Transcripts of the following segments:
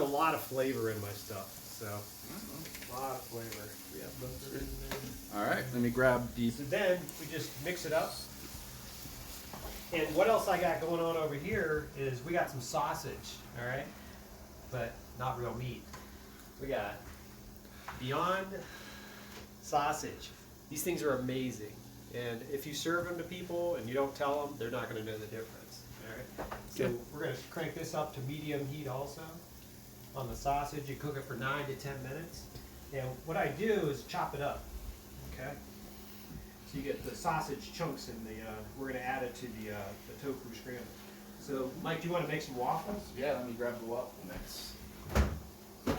lot of flavor in my stuff, so a lot of flavor. We have butter in there. All right, let me grab the. So then we just mix it up. And what else I got going on over here is we got some sausage, all right, but not real meat. We got Beyond sausage. These things are amazing, and if you serve them to people and you don't tell them, they're not going to know the difference. All right. So Okay. we're going to crank this up to medium heat also on the sausage. You cook it for 9 to 10 minutes, and what I do is chop it up. Okay. So you get the sausage chunks in the. We're going to add it to the tofu scramble. So Mike, do you want to make some waffles? Yeah, let me grab the waffle mix.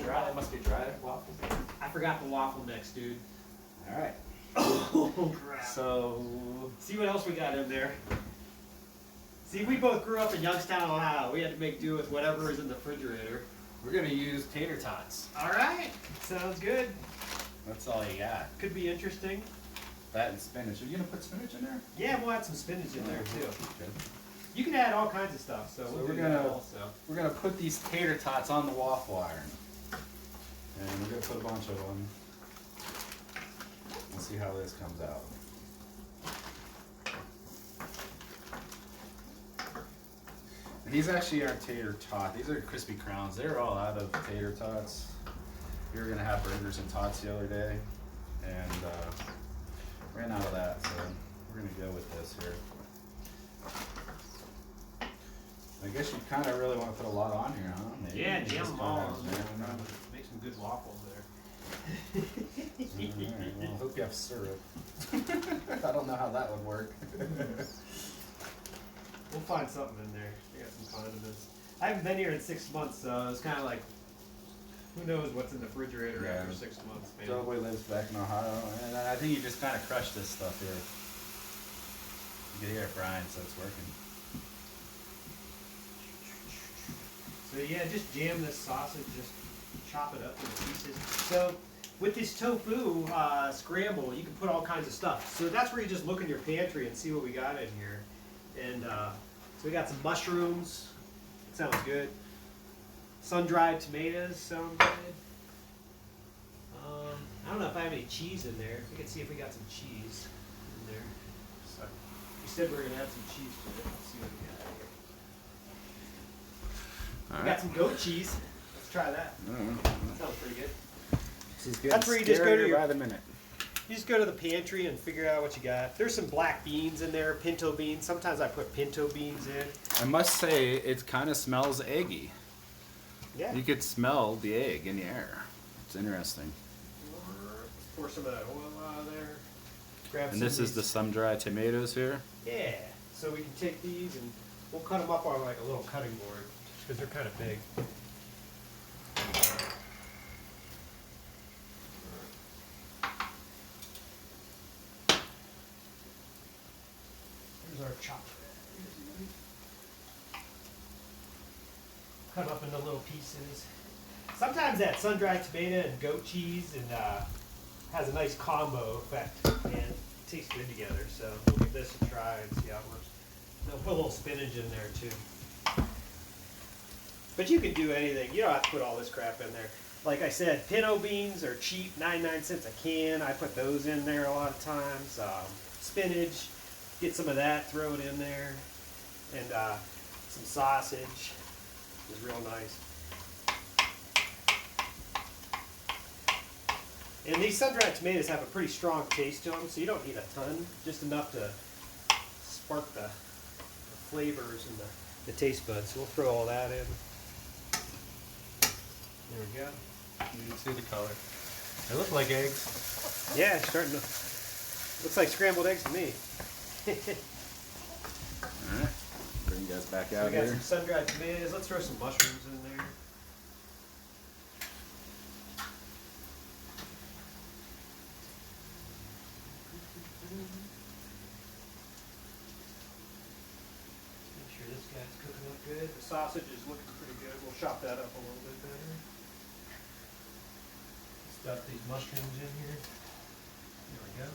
Dry? It must be dry waffles. I forgot the waffle mix, dude. All right. Oh crap. So See what else we got in there. See, we both grew up in Youngstown, Ohio. We had to make do with whatever is in the refrigerator. we're gonna use tater tots. All right. Sounds good. That's all you got. Could be interesting. That and spinach. Are you gonna put spinach in there? Yeah, we'll add some spinach in there too. Okay. You can add all kinds of stuff, so we'll we're do gonna that also. we're gonna put these tater tots on the waffle iron, and we're gonna put a bunch of them. Let's see how this comes out. And these actually aren't tater tot. These are crispy crowns. They're all out of tater tots. We were gonna have burgers and tots the other day, and ran out of that, so we're gonna go with this here. I guess you kind of really want to put a lot on here, huh? Maybe. Yeah, Just jam them all. jam them. Make some good waffles there. Alright, well, I hope you have syrup. I don't know how that would work. We'll find something in there. We got some condiments. I haven't been here in 6 months, so it's kind of like, who knows what's in the refrigerator Yeah. after 6 months, man. Joe Boy lives back in Ohio, and I think you just kind of crushed this stuff here. You can hear it frying, so it's working. So yeah, just jam this sausage, just chop it up into pieces. So with this tofu scramble, you can put all kinds of stuff. So that's where you just look in your pantry and see what we got in here. And so we got some mushrooms. Sounds good. Sun-dried tomatoes sound good. I don't know if I have any cheese in there. We can see if we got some cheese in there. So we said we were gonna add some cheese to it. Let's see what we got here. We got some goat cheese. Let's try that. That sounds pretty good. This is good. That's where you just go to your- by the minute. You just go to the pantry and figure out what you got. There's some black beans in there, pinto beans. Sometimes I put pinto beans in. I must say, it kind of smells eggy. Yeah. You could smell the egg in the air. It's interesting. Pour some of that oil out of there. Grab And some this of is the these. sun-dried tomatoes here. Yeah. So we can take these and we'll cut them up on like a little cutting board because they're kind of big. Here's our chopper. Cut up into little pieces. Sometimes that sun-dried tomato and goat cheese and has a nice combo effect, and it tastes good together. So we'll give this a try and see how it works. They'll put a little spinach in there too. But you can do anything. You don't have to put all this crap in there. Like I said, pinto beans are cheap, 99 cents a can. I put those in there a lot of times. Spinach, get some of that, throw it in there, and some sausage is real nice. And these sun-dried tomatoes have a pretty strong taste to them, so you don't need a ton, just enough to spark the flavors and the taste buds. So we'll throw all that in. There we go. You can see the color. They look like eggs. Yeah, it's starting to, looks like scrambled eggs to me. All right. Bring you guys back So out we got here. some sun-dried tomatoes. Let's throw some mushrooms in there. Make sure this guy's cooking up good. The sausage is looking pretty good. We'll chop that up a little bit better. Stuff these mushrooms in here. There we go.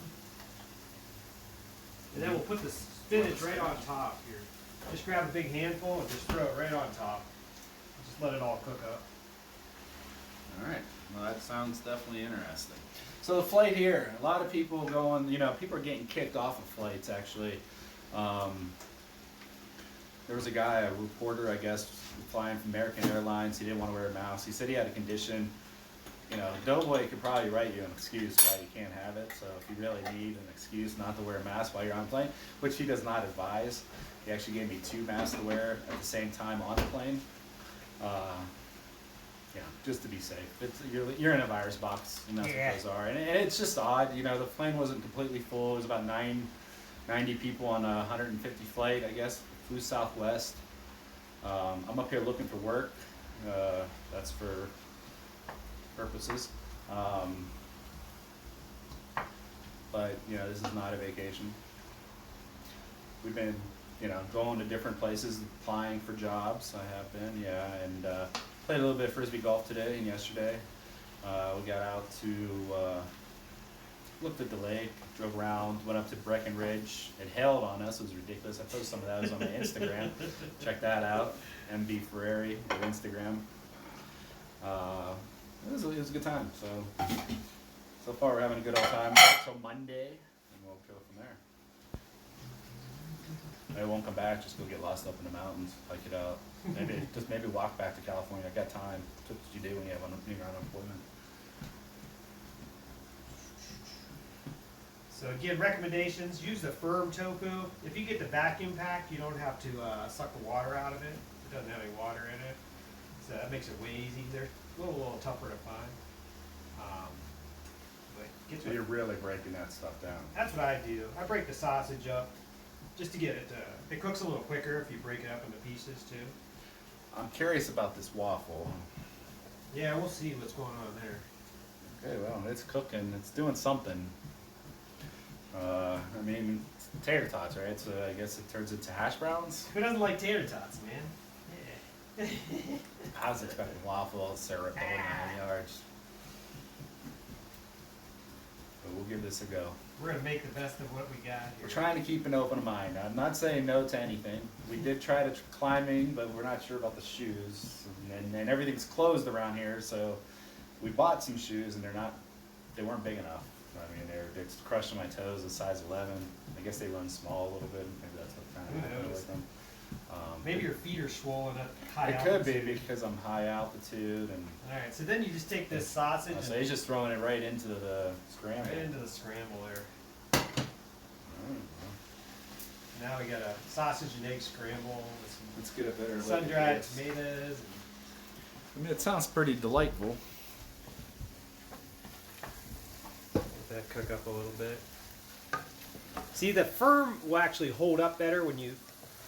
And then we'll put the spinach right on top here. Just grab a big handful and just throw it right on top. Just let it all cook up. All right. Well, that sounds definitely interesting. So the flight here, a lot of people going, people are getting kicked off of flights actually. There was a guy, a reporter, I guess, flying from American Airlines. He didn't want to wear a mask. He said he had a condition. Doughboy could probably write you an excuse why you can't have it. So if you really need an excuse not to wear a mask while you're on a plane, which he does not advise, he actually gave me 2 masks to wear at the same time on the plane. Just to be safe. You're in a virus box, and that's what those are. And it's just odd. The plane wasn't completely full. It was about 90 people on a 150 flight, I guess. Flew Southwest. I'm up here looking for work. That's for purposes. But this is not a vacation. We've been, going to different places, applying for jobs. I have been, and played a little bit of frisbee golf today and yesterday. We got out to looked at the lake, drove around, went up to Breckenridge. It hailed on us. It was ridiculous. I posted some of those on my Instagram. Check that out. MB Ferrari on Instagram. It was a good time. So far we're having a good old time until Monday, and we'll go from there. Maybe I won't come back. Just go get lost up in the mountains, hike it out. Maybe walk back to California. I got time. That's what you do when you're on unemployment. So again, recommendations, use the firm tofu. If you get the vacuum pack, you don't have to suck the water out of it. It doesn't have any water in it. So that makes it way easier. They're a little tougher to find. But So you're really breaking that stuff down. That's what I do. I break the sausage up just to get it it cooks a little quicker if you break it up into pieces too. I'm curious about this waffle. Yeah, we'll see what's going on there. Okay, well, it's cooking. It's doing something. It's tater tots, right? So I guess it turns into hash browns. Who doesn't like tater tots, man? Yeah. I was expecting waffles, syrup, all 9 yards. But we'll give this a go. We're gonna make the best of what we got here. We're trying to keep an open mind. I'm not saying no to anything. We did try to climbing, but we're not sure about the shoes. And everything's closed around here, so we bought some shoes, and they weren't big enough. They're crushing my toes, a size 11. I guess they run small a little bit. Maybe that's what kind of happened with them. Maybe your feet are swollen at high altitude. altitude. It could be because I'm high altitude. All right, so then you just take this sausage. So he's just throwing it right into the scramble. Right into the scramble there. Now we got a sausage and egg scramble with some Let's get a better look sun-dried at this. tomatoes. It sounds pretty delightful. Let that cook up a little bit. See, the firm will actually hold up better when you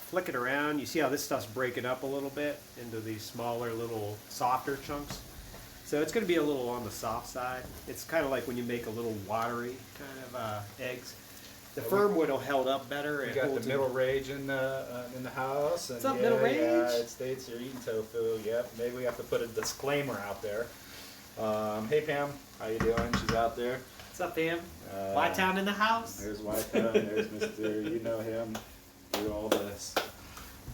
flick it around. You see how this stuff's breaking up a little bit into these smaller, little softer chunks. So it's going to be a little on the soft side. It's kind of like when you make a little watery kind of eggs. The firm would have held up better. We It got the holds middle range in the house. And What's up, middle range? Yeah, it states you're eating tofu. Yep. Maybe we have to put a disclaimer out there. Hey Pam, how you doing? She's out there. What's up, Pam? Y-Town in the house. There's Y-Town. There's Mr. You know him through all this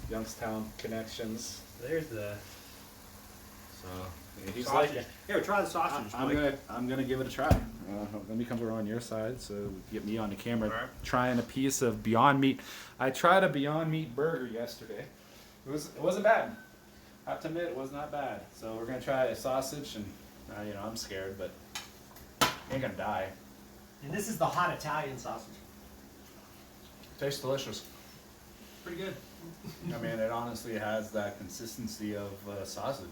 Youngstown connections. There's the So he's sausage. like, Here, try the sausage. I'm gonna give it a try. Let me come over on your side so get me on the camera. All right. Trying a piece of Beyond Meat. I tried a Beyond Meat burger yesterday. It wasn't bad. I have to admit, it was not bad. So we're gonna try a sausage, and I'm scared, but I ain't gonna die. And this is the hot Italian sausage. Tastes delicious. Pretty good. It honestly has that consistency of sausage.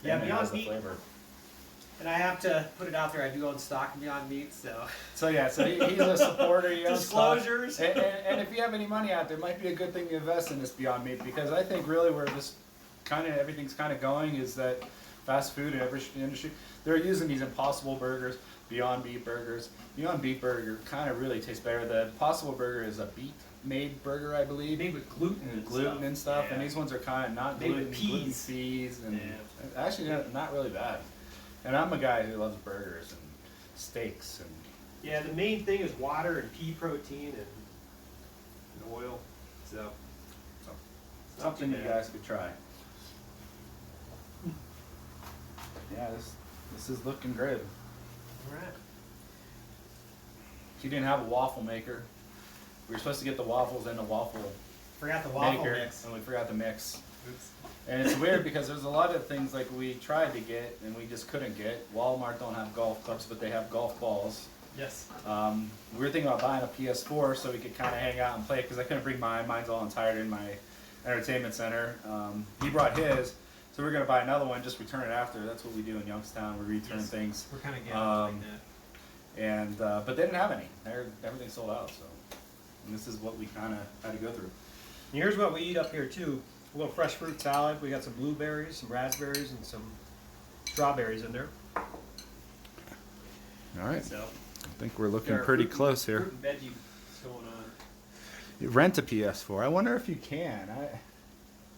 Yeah, and it Beyond has the Meat. flavor. And I have to put it out there. I do own stock in Beyond Meat, so. So he's a supporter. He owns stock. Disclosures. And if you have any money out there, it might be a good thing to invest in this Beyond Meat, because I think really where this everything's kind of going is that fast food and every industry, they're using these Impossible burgers, Beyond Meat burgers. Beyond Meat burger kind of really tastes better. The Impossible burger is a beet-made burger, I believe. Made with gluten And stuff. Yeah. And these ones are kind of not Made gluten, with peas. gluten-fees, and Yeah. actually not really bad. And I'm a guy who loves burgers and steaks and. Yeah, the main thing is water and pea protein and oil. So Something you guys could try. yeah, this is looking good. All right. He didn't have a waffle maker. We were supposed to get the waffles in the waffle Forgot the waffle maker, mix. and we forgot to mix. Oops. And it's weird because there's a lot of things like we tried to get and we just couldn't get. Walmart don't have golf clubs, but they have golf balls. Yes. We were thinking about buying a PS4 so we could kind of hang out and play because I couldn't bring mine. Mine's all tired in my entertainment center. He brought his, so we're gonna buy another one. Just return it after. That's what we do in Youngstown. We return Yes. things. We're kind of getting like that. And but they didn't have any. Everything sold out. So and this is what we kind of had to go through. Here's what we eat up here too. A little fresh fruit salad. We got some blueberries, some raspberries, and some strawberries in there. All right. So I think we're looking there are pretty fruit and- close here. Fruit and veggie going on. Rent a PS4. I wonder if you can.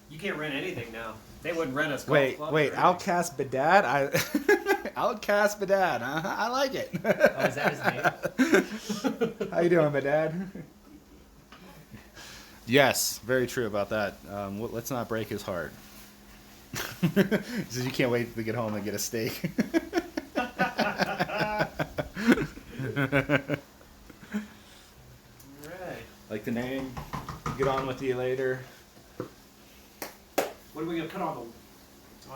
You can't rent anything now. They wouldn't rent us. Golf Wait, clubs wait. or Outcast Badad. Outcast Badad. I like it. Oh, is that his name? How you doing, Badad? Yes, very true about that. Let's not break his heart. He says you can't wait to get home and get a steak. Right. Like the name. Get on with you later. What are we gonna put on the?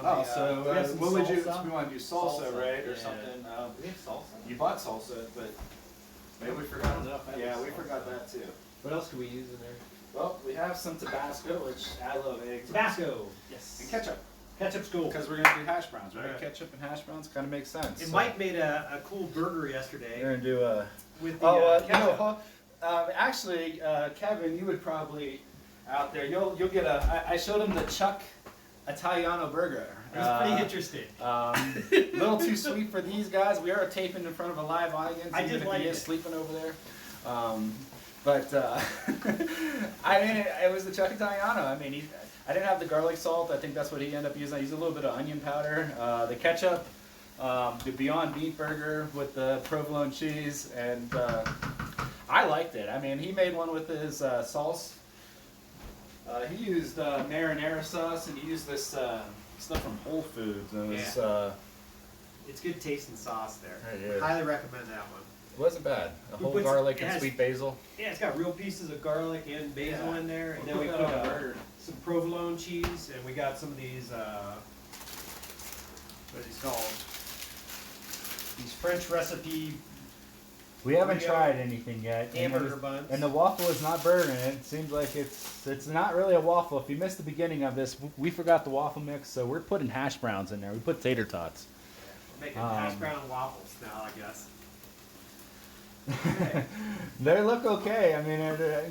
Oh, so we have some what would you? salsa? We want to do salsa, Salsa, right, or yeah. something? Do we have salsa? You bought salsa, but maybe we forgot. enough. I Yeah, have we salsa. forgot that too. What else do we use in there? Well, we have some Tabasco, which I love eggs. Tabasco. Yes. And ketchup, Ketchup's cool. because we're gonna do hash browns, right? Alright. Ketchup and hash browns kind of makes sense. And so. Mike made a cool burger We're yesterday gonna do a. with the Oh, ketchup. actually, Kevin, you would probably out there. You'll get a. I showed him the Chuck Italiano burger. It was pretty interesting. Little too sweet for these guys. We are taping in front of a live audience, I even did if like he is it. sleeping over there. But I mean, it was the Chuck Italiano. I mean, I didn't have the garlic salt. I think that's what he ended up using. I used a little bit of onion powder, the ketchup, the Beyond Meat burger with the provolone cheese, and I liked it. I mean, he made one with his sauce. He used marinara sauce, and he used this stuff from Whole Foods. And it was, It's good tasting sauce there. It is. Highly recommend that one. wasn't bad. A We whole put- garlic it and has- sweet basil. Yeah, it's got real pieces of garlic and basil Yeah. in there, and We'll then we put put that on a burger. some provolone cheese, and we got some of these. What are these called? These French recipe We haven't We tried anything yet. hamburger buns. And the waffle is not burning. It seems like it's not really a waffle. If you missed the beginning of this, we forgot the waffle mix, so we're putting hash browns in there. We put tater tots. We're making hash brown waffles now, I guess. Okay. They look okay. I mean,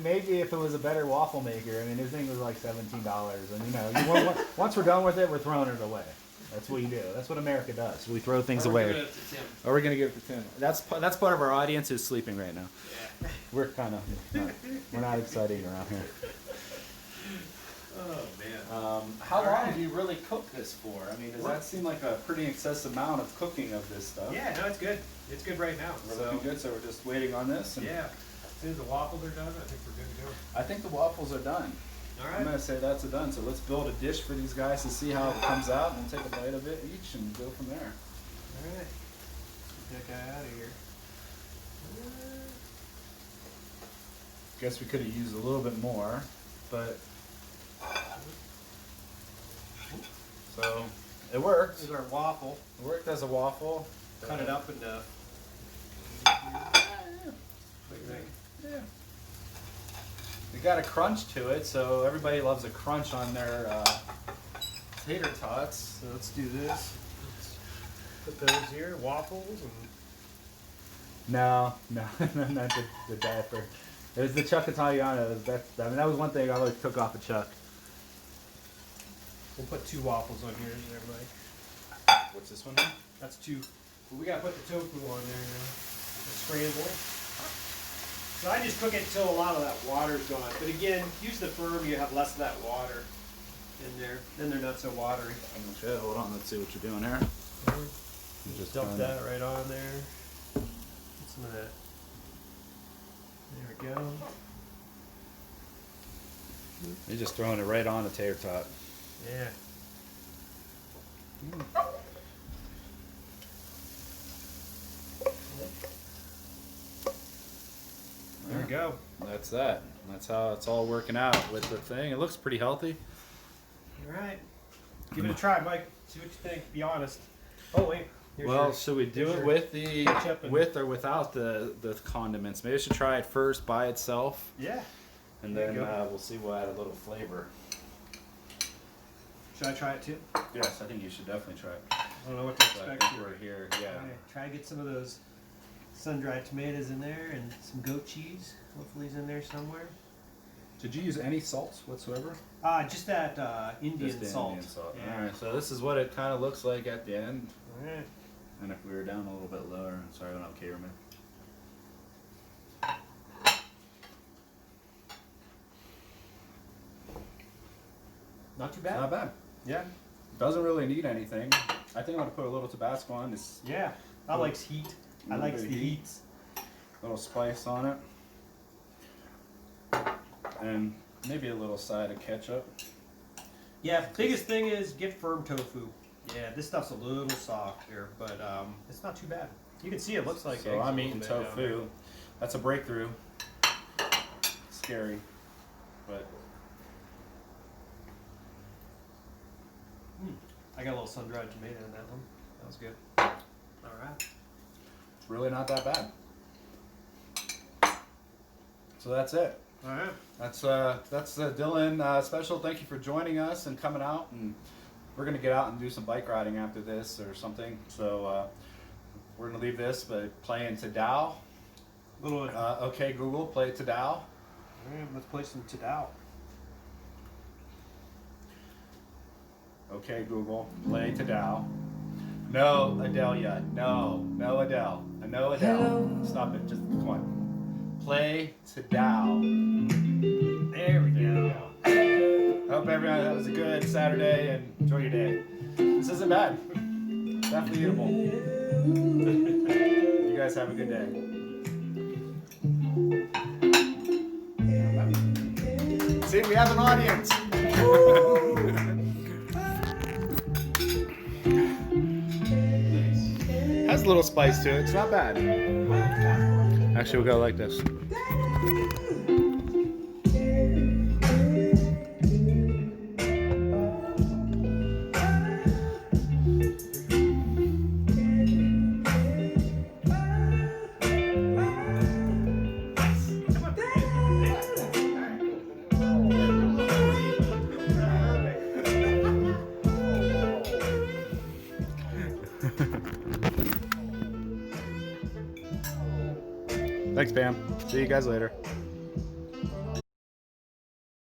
maybe if it was a better waffle maker. I mean, this thing was like $17, and once we're done with it, we're throwing it away. That's what you do. That's what America does. We throw things Or we're away. giving it to Tim. Or we're gonna give it to Tim. That's part of our audience who's sleeping right now. Yeah. We're kind of we're not exciting around here. Oh man. How All long right. do you really cook this for? I mean, does that seem like a pretty excessive amount of cooking of this stuff? Yeah, no, it's good. It's good right now. We're So looking good, so we're just waiting on this. And yeah, as soon as the waffles are done, I think we're good to go. I think the waffles are done. All I'm right. gonna say that's a done. So let's build a dish for these guys to see how it comes out, and take a bite of it each, and go from there. All right. Get that guy out of here. Guess we could have used a little bit more, but so it worked. This is our waffle. It worked as a waffle. Cut it up into. Yeah. It got a crunch to it, so everybody loves a crunch on their tater tots. So let's do this. Let's put those here, waffles, and No, not the diaper. It was the Chuck Italiano. That was one thing I always took off of Chuck. we'll put 2 waffles on here, there, Mike. What's this one? That's 2. But we gotta put the tofu on there now. The scramble. So I just cook it until a lot of that water's gone. But again, use the firm, you have less of that water in there. Then they're not so watery. Okay, hold on. Let's see what you're doing here. You Just dump kinda- that right on there. Get some of that. There we go. You're just throwing it right on the tater tot. Yeah. go. That's that. That's how it's all working out with the thing. It looks pretty healthy. All right. Give it a try, Mike. See what you think. Be honest. Oh, wait. Here's Well, your- should we do here's it your with the ketchup and- with or without the condiments? Maybe I should try it first by itself, Yeah. and There then you go. we'll see. We'll add a little flavor. Should I try it too? Yes, I think you should definitely try it. I don't know what to So I expect think here. we're here. Yeah. All right, try to get some of those sun-dried tomatoes in there and some goat cheese. Hopefully it's in there somewhere. Did you use any salts whatsoever? Just that Indian Just the salt. Indian salt. Yeah. All right. So this is what it kind of looks like at the end. All right. And if we were down a little bit lower, sorry, I'm not cameraman. Not too It's bad. not bad. Yeah. Doesn't really need anything. I think I'm gonna put a little Tabasco on this, Yeah. I likes heat. I Little likes bit the of heat. heats. little spice on it, and maybe a little side of ketchup. Yeah. Biggest thing is get firm tofu. Yeah, this stuff's a little soft here, but it's not too bad. You can see it looks like So eggs I'm a eating little bit down there. tofu. That's a breakthrough. Scary, but I got a little sun-dried tomato in that one. That was good. All right. it's really not that bad. So that's it. All right. That's the Dylan special. Thank you for joining us and coming out, and we're gonna get out and do some bike riding after this or something. So we're gonna leave this by playing Tadao. Little. Okay, Google, play Tadao. All right, let's play some Tadao. Okay, Google, play Tadao. No Adele yet. No Adele. No Adele. Stop it. Just come on. Play Tadao. There we go. Hope everyone that was a good Saturday and enjoy your day. This isn't bad. Definitely eatable. You guys have a good day. See, we have an audience. Has a little spice to it. It's not bad. Actually, we'll go like this. Thanks, Pam. See you guys later.